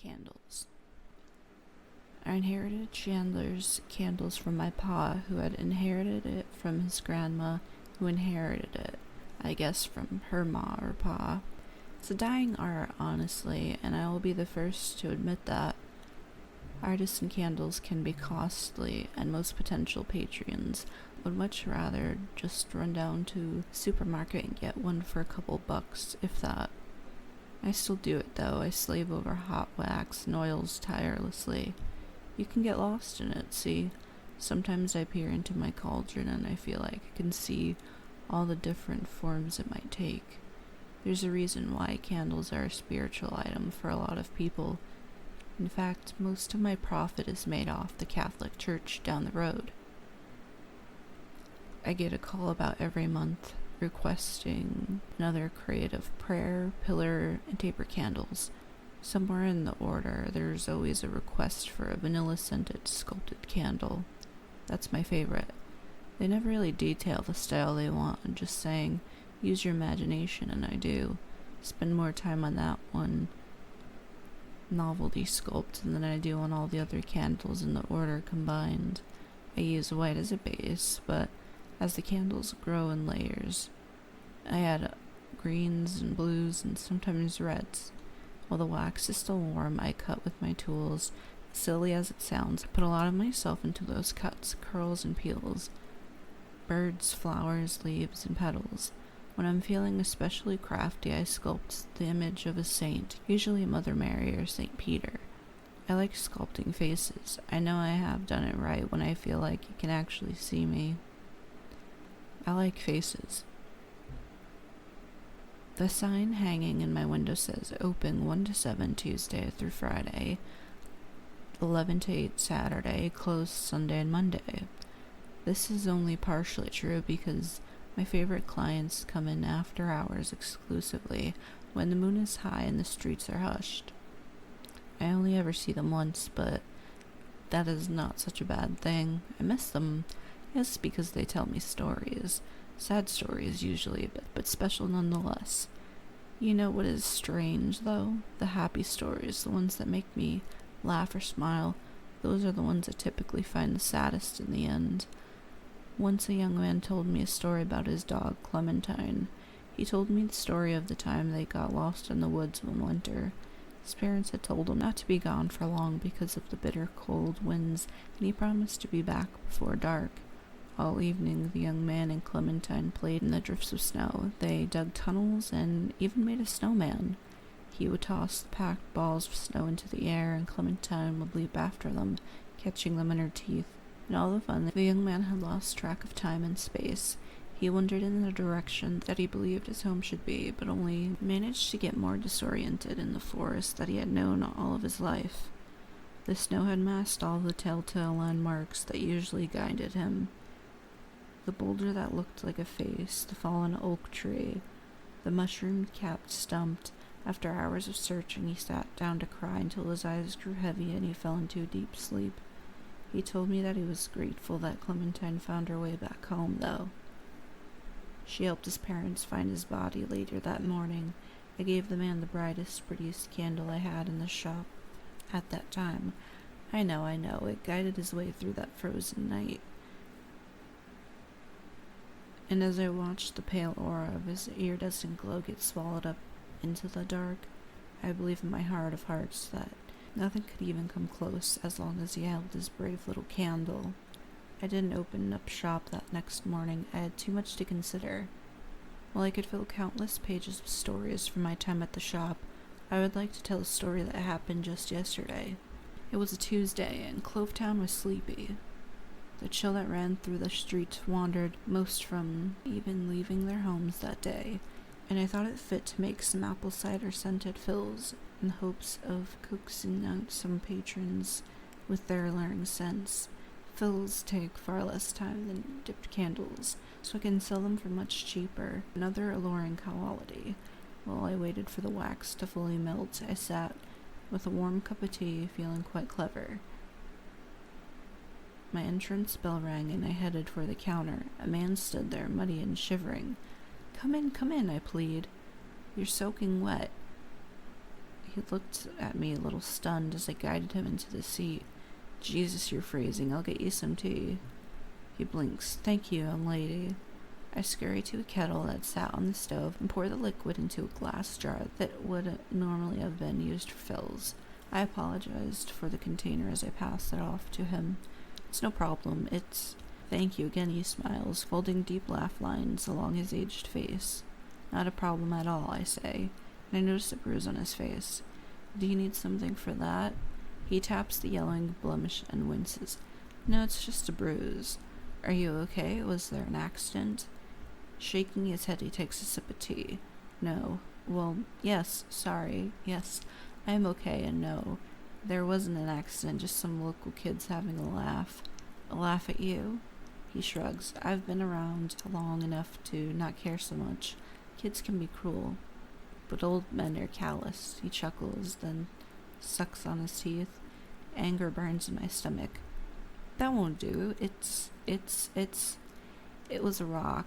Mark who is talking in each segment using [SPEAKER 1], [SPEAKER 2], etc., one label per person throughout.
[SPEAKER 1] Candles. I inherited Chandler's candles from my pa, who had inherited it from his grandma, who inherited it, I guess, from her ma or pa. It's a dying art, honestly, and I will be the first to admit that. Artisan candles can be costly, and most potential patrons would much rather just run down to the supermarket and get one for a couple bucks, if that. I still do it though. I slave over hot wax and oils tirelessly. You can get lost in it, see? Sometimes I peer into my cauldron and I feel like I can see all the different forms it might take. There's a reason why candles are a spiritual item for a lot of people. In fact, most of my profit is made off the Catholic Church down the road. I get a call about every month requesting another crate of prayer, pillar, and taper candles. Somewhere in the order, there's always a request for a vanilla-scented sculpted candle. That's my favorite. They never really detail the style they want, and just saying, use your imagination, and I do. Spend more time on that one novelty sculpt than I do on all the other candles in the order combined. I use white as a base, but as the candles grow in layers, I add greens and blues and sometimes reds. While the wax is still warm, I cut with my tools. Silly as it sounds, I put a lot of myself into those cuts, curls, and peels. Birds, flowers, leaves, and petals. When I'm feeling especially crafty, I sculpt the image of a saint, usually Mother Mary or St. Peter. I like sculpting faces. I know I have done it right when I feel like you can actually see me. I like faces. The sign hanging in my window says open 1 to 7 Tuesday through Friday, 11 to 8 Saturday, closed Sunday and Monday. This is only partially true because my favorite clients come in after hours exclusively, when the moon is high and the streets are hushed. I only ever see them once, but that is not such a bad thing. I miss them. Yes, because they tell me stories. Sad stories usually, but special nonetheless. You know what is strange, though? The happy stories, the ones that make me laugh or smile, those are the ones I typically find the saddest in the end. Once a young man told me a story about his dog, Clementine. He told me the story of the time they got lost in the woods one winter. His parents had told him not to be gone for long because of the bitter cold winds, and he promised to be back before dark. All evening, the young man and Clementine played in the drifts of snow. They dug tunnels and even made a snowman. He would toss the packed balls of snow into the air, and Clementine would leap after them, catching them in her teeth. In all the fun, the young man had lost track of time and space. He wandered in the direction that he believed his home should be, but only managed to get more disoriented in the forest that he had known all of his life. The snow had masked all the telltale landmarks that usually guided him. The boulder that looked like a face, the fallen oak tree, the mushroom-capped stump. After hours of searching, he sat down to cry until his eyes grew heavy and he fell into a deep sleep. He told me that he was grateful that Clementine found her way back home, though. She helped his parents find his body later that morning. I gave the man the brightest, prettiest candle I had in the shop at that time. I know, it guided his way through that frozen night. And as I watched the pale aura of his iridescent glow get swallowed up into the dark, I believe in my heart of hearts that nothing could even come close as long as he held his brave little candle. I didn't open up shop that next morning. I had too much to consider. While I could fill countless pages with stories from my time at the shop, I would like to tell a story that happened just yesterday. It was a Tuesday, and Clovetown was sleepy. The chill that ran through the streets wandered most from even leaving their homes that day, and I thought it fit to make some apple cider scented fills in hopes of coaxing out some patrons with their alluring scents. Fills take far less time than dipped candles, so I can sell them for much cheaper. Another alluring quality. While I waited for the wax to fully melt, I sat with a warm cup of tea, feeling quite clever. My entrance bell rang, and I headed for the counter. A man stood there, muddy and shivering. Come in, I plead. You're soaking wet. He looked at me a little stunned as I guided him into the seat. Jesus, you're freezing. I'll get you some tea. He blinks. Thank you, young lady. I scurry to a kettle that sat on the stove and pour the liquid into a glass jar that would normally have been used for fills. I apologized for the container as I passed it off to him. It's no problem. Thank you again, he smiles, folding deep laugh lines along his aged face. Not a problem at all, I say, and I notice a bruise on his face. Do you need something for that? He taps the yellowing blemish and winces. No, it's just a bruise. Are you okay? Was there an accident? Shaking his head, he takes a sip of tea. No. Well, yes, sorry. Yes, I am okay, and no. There wasn't an accident, just some local kids having a laugh. A laugh at you? He shrugs. I've been around long enough to not care so much. Kids can be cruel, but old men are callous. He chuckles, then sucks on his teeth. Anger burns in my stomach. That won't do. It was a rock,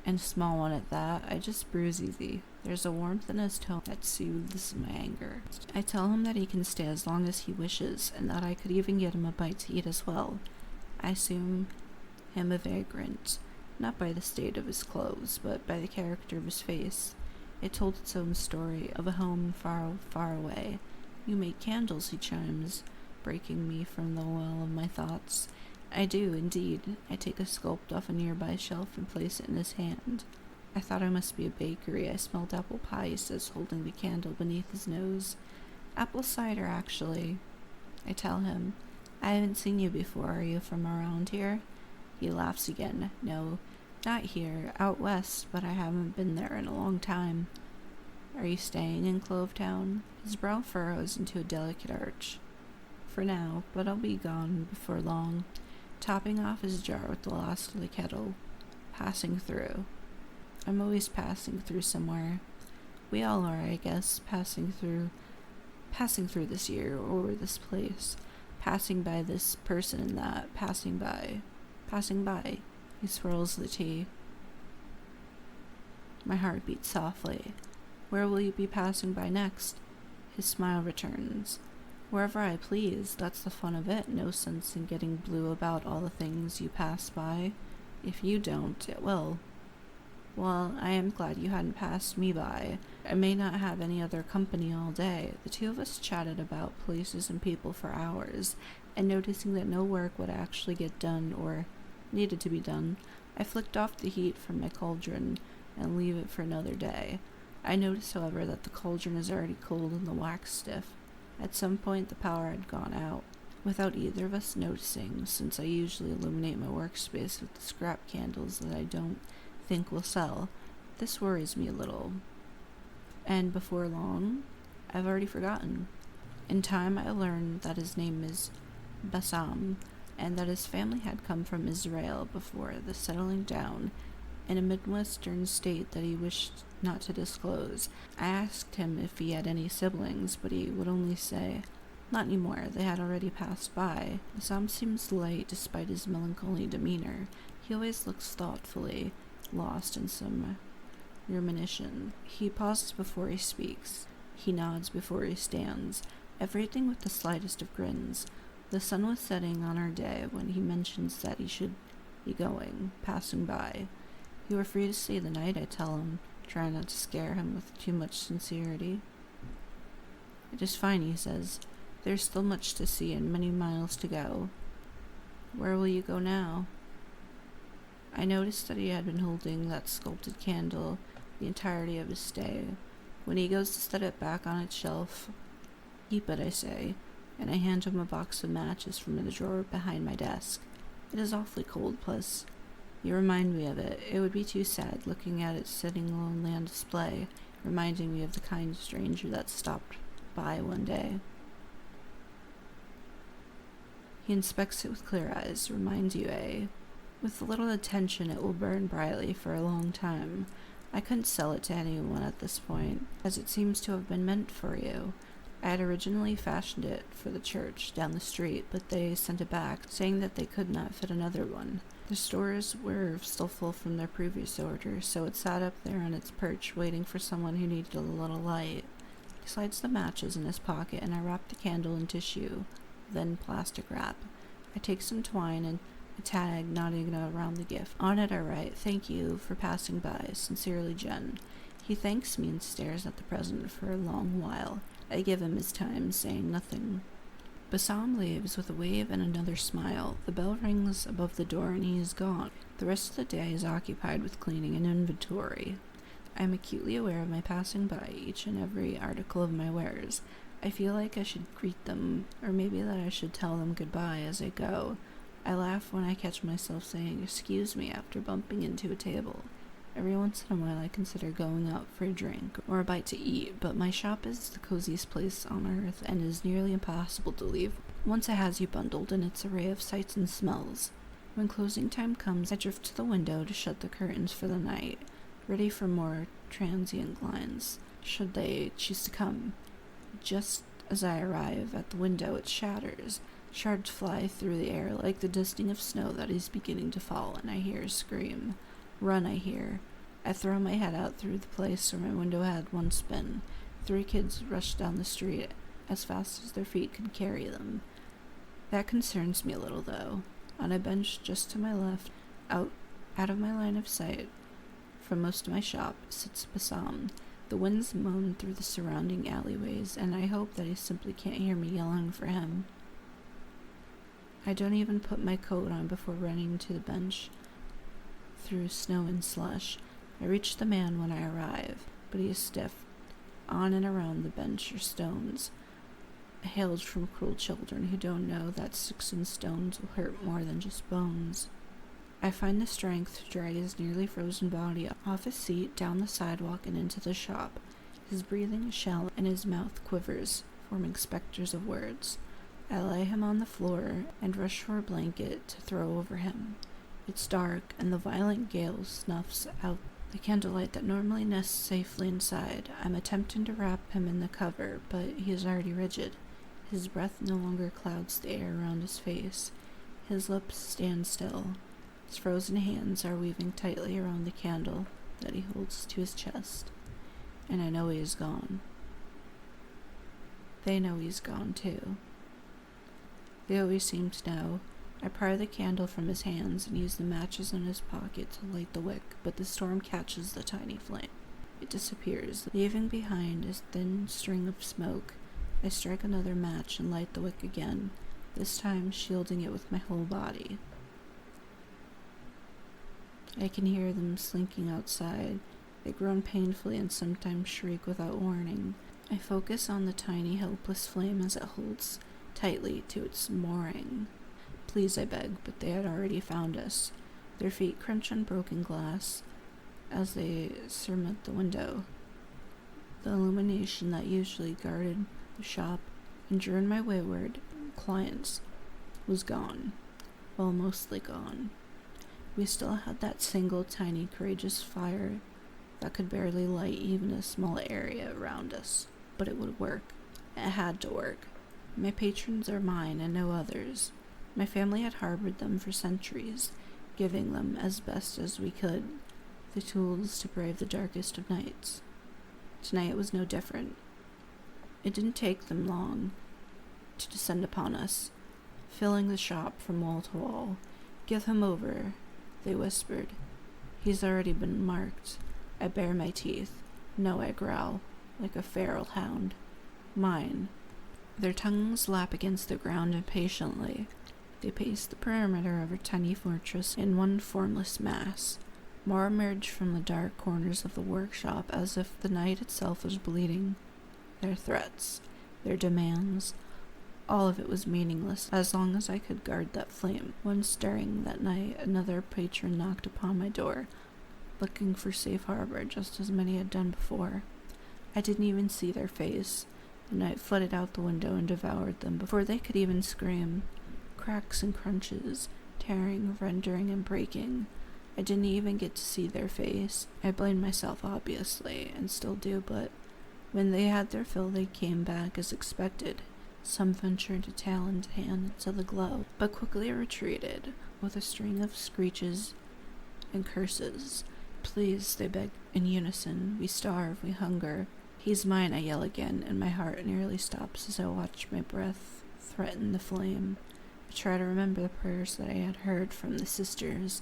[SPEAKER 1] and a small one at that. I just bruise easy. There's a warmth in his tone that soothes my anger. I tell him that he can stay as long as he wishes, and that I could even get him a bite to eat as well. I assume him a vagrant, not by the state of his clothes, but by the character of his face. It told its own story of a home far, far away. You make candles, he chimes, breaking me from the well of my thoughts. I do, indeed. I take a sculpt off a nearby shelf and place it in his hand. I thought I must be a bakery. I smelled apple pie, he says, holding the candle beneath his nose. Apple cider, actually. I tell him. I haven't seen you before. Are you from around here? He laughs again. No, not here. Out west, but I haven't been there in a long time. Are you staying in Clovetown? His brow furrows into a delicate arch. For now, but I'll be gone before long. Topping off his jar with the last of the kettle. Passing through. I'm always passing through somewhere. We all are, I guess, passing through this year, or this place. Passing by this person and that. Passing by. He swirls the tea. My heart beats softly. Where will you be passing by next? His smile returns. Wherever I please, that's the fun of it. No sense in getting blue about all the things you pass by. If you don't, it will. Well, I am glad you hadn't passed me by. I may not have any other company all day. The two of us chatted about places and people for hours, and noticing that no work would actually get done or needed to be done, I flicked off the heat from my cauldron and leave it for another day. I noticed, however, that the cauldron is already cold and the wax stiff. At some point, the power had gone out, without either of us noticing, since I usually illuminate my workspace with the scrap candles that I don't think will sell. This worries me a little. And before long, I've already forgotten. In time, I learned that his name is Bassam, and that his family had come from Israel before the settling down in a Midwestern state that he wished not to disclose. I asked him if he had any siblings, but he would only say, not anymore, they had already passed by. Bassam seems light despite his melancholy demeanor. He always looks thoughtfully lost in some rumination. He pauses before he speaks. He nods before he stands, everything with the slightest of grins. The sun was setting on our day when he mentions that he should be going, passing by. You are free to stay the night, I tell him, trying not to scare him with too much sincerity. It is fine, he says. There's still much to see and many miles to go. Where will you go now? I noticed that he had been holding that sculpted candle the entirety of his stay. When he goes to set it back on its shelf, keep it, I say, and I hand him a box of matches from the drawer behind my desk. It is awfully cold, plus you remind me of it. It would be too sad looking at it sitting lonely on display, reminding me of the kind stranger that stopped by one day. He inspects it with clear eyes. Reminds you, eh? With a little attention, it will burn brightly for a long time. I couldn't sell it to anyone at this point, as it seems to have been meant for you. I had originally fashioned it for the church down the street, but they sent it back, saying that they could not fit another one. The stores were still full from their previous order, so it sat up there on its perch, waiting for someone who needed a little light. He slides the matches in his pocket, and I wrap the candle in tissue, then plastic wrap. I take some twine and a tag, knotting it around the gift. On it I write, "Thank you for passing by. Sincerely, Jen." He thanks me and stares at the present for a long while. I give him his time, saying nothing. Bassam leaves with a wave and another smile. The bell rings above the door and he is gone. The rest of the day is occupied with cleaning and inventory. I am acutely aware of my passing by each and every article of my wares. I feel like I should greet them, or maybe that I should tell them goodbye as I go. I laugh when I catch myself saying "excuse me" after bumping into a table. Every once in a while I consider going out for a drink or a bite to eat, but my shop is the coziest place on earth and is nearly impossible to leave once it has you bundled in its array of sights and smells. When closing time comes, I drift to the window to shut the curtains for the night, ready for more transient clients, should they choose to come. Just as I arrive at the window, it shatters. Shards fly through the air like the dusting of snow that is beginning to fall, and I hear a scream. "Run," I hear. I throw my head out through the place where my window had once been. 3 kids rush down the street as fast as their feet could carry them. That concerns me a little, though. On a bench just to my left, out of my line of sight from most of my shop, sits Bassam. The winds moan through the surrounding alleyways, and I hope that he simply can't hear me yelling for him. I don't even put my coat on before running to the bench through snow and slush. I reach the man when I arrive, but he is stiff. On and around the bench are stones, hailed from cruel children who don't know that sticks and stones will hurt more than just bones. I find the strength to drag his nearly frozen body off his seat, down the sidewalk, and into the shop. His breathing is shallow, and his mouth quivers, forming specters of words. I lay him on the floor and rush for a blanket to throw over him. It's dark, and the violent gale snuffs out the candlelight that normally nests safely inside. I'm attempting to wrap him in the cover, but he is already rigid. His breath no longer clouds the air around his face. His lips stand still. His frozen hands are weaving tightly around the candle that he holds to his chest. And I know he is gone. They know he's gone, too. They always seem to know. I pry the candle from his hands and use the matches in his pocket to light the wick, but the storm catches the tiny flame. It disappears, leaving behind a thin string of smoke. I strike another match and light the wick again, this time shielding it with my whole body. I can hear them slinking outside. They groan painfully and sometimes shriek without warning. I focus on the tiny, helpless flame as it holds tightly to its mooring. "Please," I beg, but they had already found us. Their feet crunch on broken glass as they surmount the window. The illumination that usually guarded the shop and drew in my wayward clients was gone. Well, mostly gone. We still had that single tiny courageous fire that could barely light even a small area around us. But it would work. It had to work. My patrons are mine and no others. My family had harbored them for centuries, giving them, as best as we could, the tools to brave the darkest of nights. Tonight was no different. It didn't take them long to descend upon us, filling the shop from wall to wall. "Give him over," they whispered. "He's already been marked." I bare my teeth. "No," I growl, like a feral hound. "Mine." Their tongues lap against the ground impatiently. They pace the perimeter of our tiny fortress in one formless mass. More emerge from the dark corners of the workshop as if the night itself was bleeding. Their threats, their demands, all of it was meaningless as long as I could guard that flame. Once during that night, another patron knocked upon my door, looking for safe harbor just as many had done before. I didn't even see their face. The night flooded out the window and devoured them before they could even scream. Cracks and crunches, tearing, rending, and breaking. I didn't even get to see their face. I blamed myself, obviously, and still do, but when they had their fill, they came back as expected. Some ventured to tail and hand into the glow, but quickly retreated, with a string of screeches and curses. "Please," they begged in unison. "We starve, we hunger." He's mine, I yell again, and my heart nearly stops as I watch my breath threaten the flame. I try to remember the prayers that I had heard from the sisters,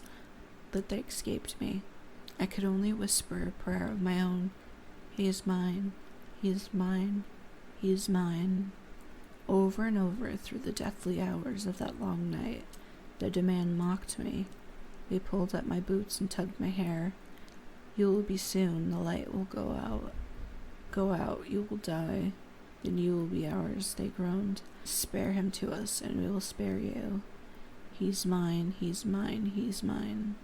[SPEAKER 1] but they escaped me. I could only whisper a prayer of my own. He is mine. He is mine. He is mine. Over and over through the deathly hours of that long night, the demand mocked me. They pulled at my boots and tugged my hair. You will be soon, the light will go out. Go out, you will die. Then you will be ours, they groaned. Spare him to us, and we will spare you. He's mine, he's mine, he's mine.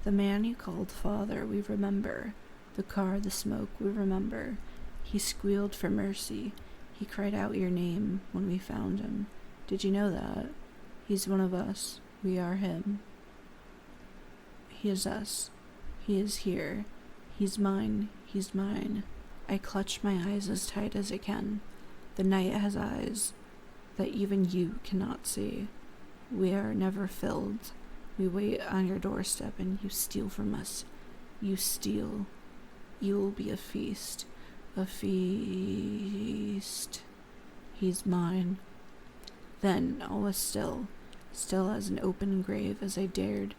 [SPEAKER 1] The man you called father, we remember. The car, the smoke, we remember. He squealed for mercy. He cried out your name when we found him. Did you know that? He's one of us. We are him. He is us. He is here. He's mine. He's mine. I clutch my eyes as tight as I can. The night has eyes that even you cannot see. We are never filled. We wait on your doorstep and you steal from us. You steal. You will be a feast. A feast. He's mine. Then all was still as an open grave as I dared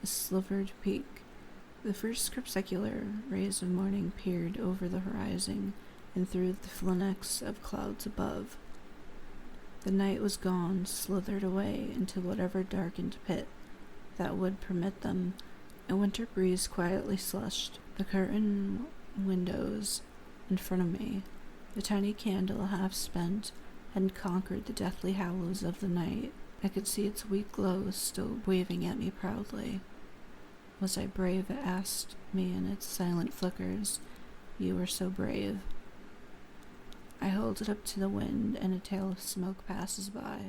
[SPEAKER 1] a slivered peak. The first crepuscular rays of morning peered over the horizon and through the phalanx of clouds above. The night was gone, slithered away into whatever darkened pit that would permit them. A winter breeze quietly slushed the curtained windows in front of me. The tiny candle, half spent, had conquered the deathly howls of the night. I could see its weak glow still waving at me proudly. Was I brave? It asked me in its silent flickers. You were so brave. I hold it up to the wind, and a tail of smoke passes by.